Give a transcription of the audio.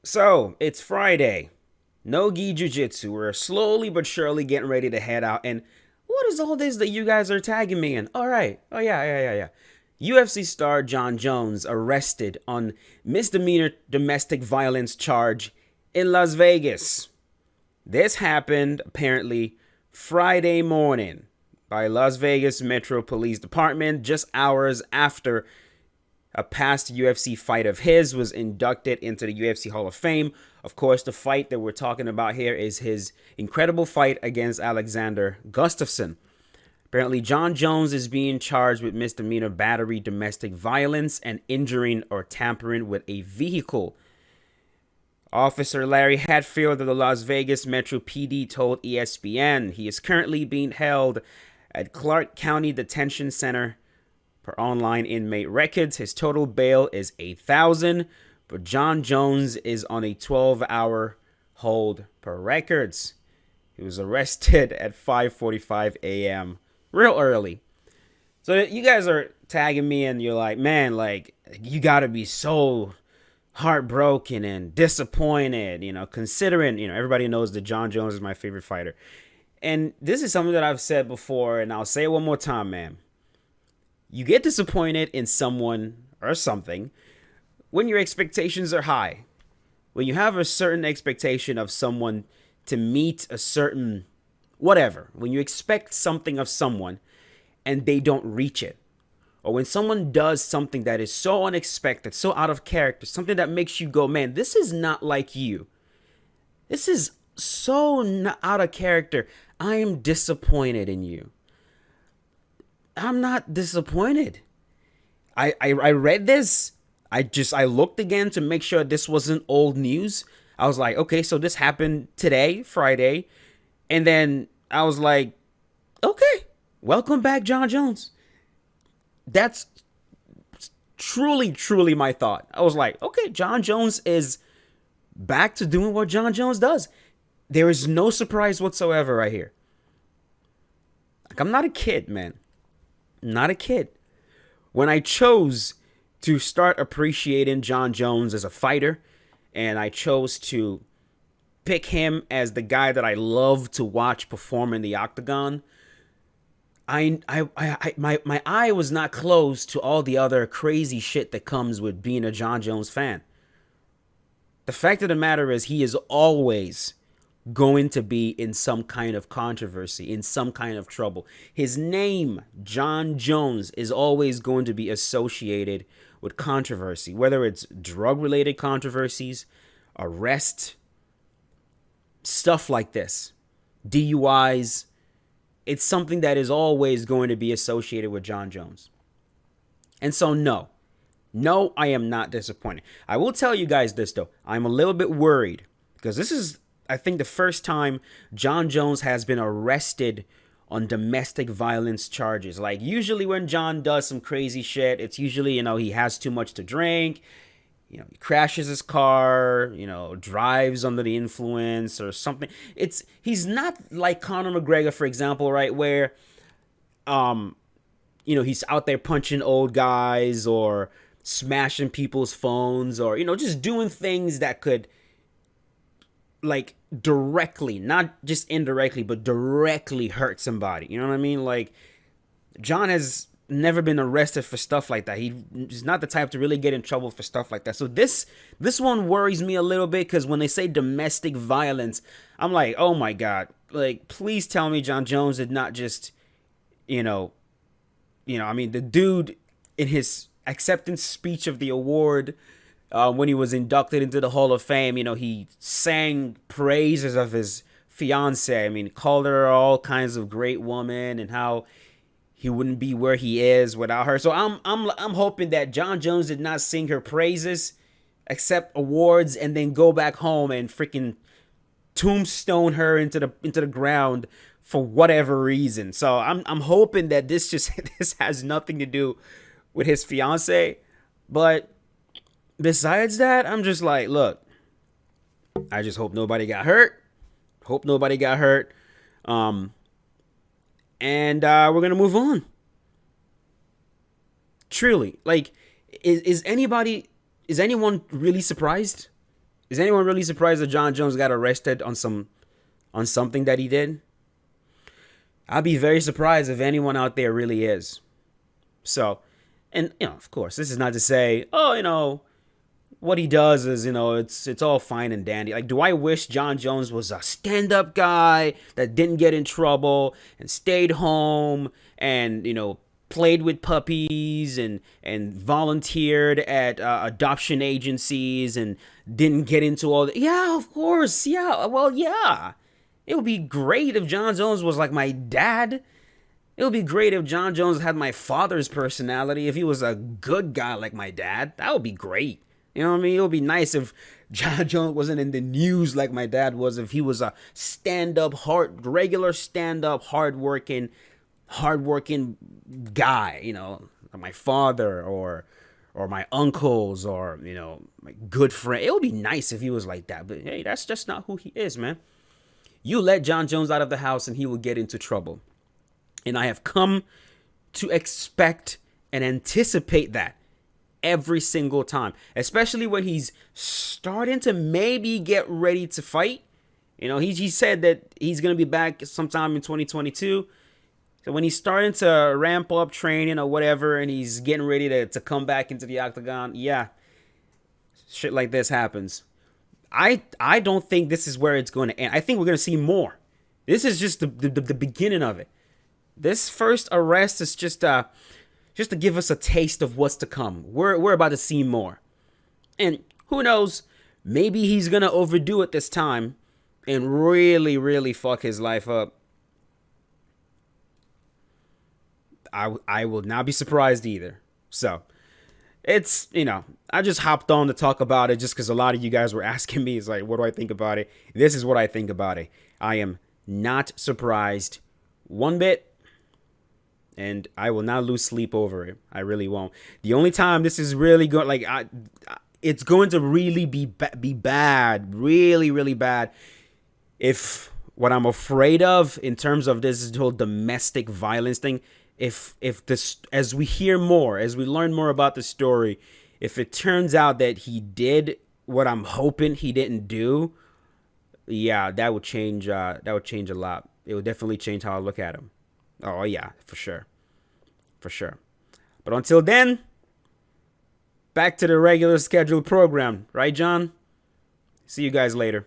So, it's Friday. No gi jujitsu. We're slowly but surely getting ready to head out. And what is all this that you guys are tagging me in? All right. Oh, yeah. UFC star Jon Jones arrested on misdemeanor domestic violence charge in Las Vegas. This happened apparently Friday morning by Las Vegas Metro Police Department just hours after a past UFC fight of his was inducted into the UFC Hall of Fame. Of course, the fight that we're talking about here is his incredible fight against Alexander Gustafsson. Apparently, Jon Jones is being charged with misdemeanor battery, domestic violence, and injuring or tampering with a vehicle. Officer Larry Hatfield of the Las Vegas Metro PD told ESPN he is currently being held at Clark County Detention Center. Per online inmate records, his total bail is $8,000, but Jon Jones is on a 12-hour hold per records. He was arrested at 5:45 a.m. real early. So you guys are tagging me and you're like, man, like you got to be so heartbroken and disappointed, considering, everybody knows that Jon Jones is my favorite fighter. And this is something that I've said before and I'll say it one more time, man. You get disappointed in someone or something when your expectations are high. When you have a certain expectation of someone to meet a certain whatever. When you expect something of someone and they don't reach it. Or when someone does something that is so unexpected, so out of character, something that makes you go, man, this is not like you. This is so not out of character. I am disappointed in you. I'm not disappointed. I read this. I looked again to make sure this wasn't old news. I was like, okay, so this happened today, Friday. And then I was like, okay, welcome back, Jon Jones. That's truly my thought. I was like, okay, Jon Jones is back to doing what Jon Jones does. There is no surprise whatsoever right here. Like, I'm not a kid, man. Not a kid. When I chose to start appreciating Jon Jones as a fighter, and I chose to pick him as the guy that I love to watch perform in the octagon, my eye was not closed to all the other crazy shit that comes with being a Jon Jones fan. The fact of the matter is, he is always going to be in some kind of controversy, in some kind of trouble. His name, Jon Jones, is always going to be associated with controversy, whether it's drug-related controversies, arrest, stuff like this, DUIs. It's something that is always going to be associated with Jon Jones. And so, no, I am not disappointed. I will tell you guys this, though. I'm a little bit worried because this is, I think, the first time Jon Jones has been arrested on domestic violence charges. Like, usually when Jon does some crazy shit, it's usually, he has too much to drink, he crashes his car, drives under the influence or something. He's not like Conor McGregor, for example, right, where he's out there punching old guys or smashing people's phones or, just doing things that could, like, directly, not just indirectly, but directly hurt somebody. You know what I mean? Like, Jon has never been arrested for stuff like that. He's not the type to really get in trouble for stuff like that. So this one worries me a little bit because when they say domestic violence, I'm like, oh my God. Like, please tell me Jon Jones did not just, the dude in his acceptance speech of the award, when he was inducted into the Hall of Fame, he sang praises of his fiance. I mean, called her all kinds of great woman and how he wouldn't be where he is without her. So I'm hoping that Jon Jones did not sing her praises, accept awards, and then go back home and freaking tombstone her into the ground for whatever reason. So I'm hoping that this has nothing to do with his fiance. But besides that, I'm just like, look, I just hope nobody got hurt. Hope nobody got hurt. And we're gonna move on. Truly, like, is anyone really surprised? Is anyone really surprised that Jon Jones got arrested on something that he did? I'd be very surprised if anyone out there really is. So, and of course, this is not to say, oh, what he does is, it's all fine and dandy. Like, do I wish Jon Jones was a stand-up guy that didn't get in trouble and stayed home and, played with puppies and volunteered at adoption agencies and didn't get into all that? Yeah, of course. Yeah. Well, yeah. It would be great if Jon Jones was like my dad. It would be great if Jon Jones had my father's personality, if he was a good guy like my dad. That would be great. You know what I mean? It would be nice if Jon Jones wasn't in the news like my dad was, if he was a regular stand-up, hardworking guy, like my father or my uncles or, my good friend. It would be nice if he was like that. But hey, that's just not who he is, man. You let Jon Jones out of the house and he will get into trouble. And I have come to expect and anticipate that every single time, especially when he's starting to maybe get ready to fight. He said that he's going to be back sometime in 2022. So when he's starting to ramp up training or whatever and he's getting ready to come back into the octagon, yeah, shit like this happens. I don't think this is where it's going to end. I think we're going to see more. This is just the beginning of it. This first arrest is just to give us a taste of what's to come. We're about to see more. And who knows, maybe he's going to overdo it this time and really, really fuck his life up. I will not be surprised either. So, it's, I just hopped on to talk about it just because a lot of you guys were asking me, it's like, what do I think about it? This is what I think about it. I am not surprised one bit. And I will not lose sleep over it. I really won't. The only time this is really good, it's going to really be bad, really, really bad. If what I'm afraid of in terms of this whole domestic violence thing, if this, as we hear more, as we learn more about the story, if it turns out that he did what I'm hoping he didn't do, yeah, that would change. That would change a lot. It would definitely change how I look at him. Oh, yeah, for sure. For sure. But until then, back to the regular scheduled program. Right, John? See you guys later.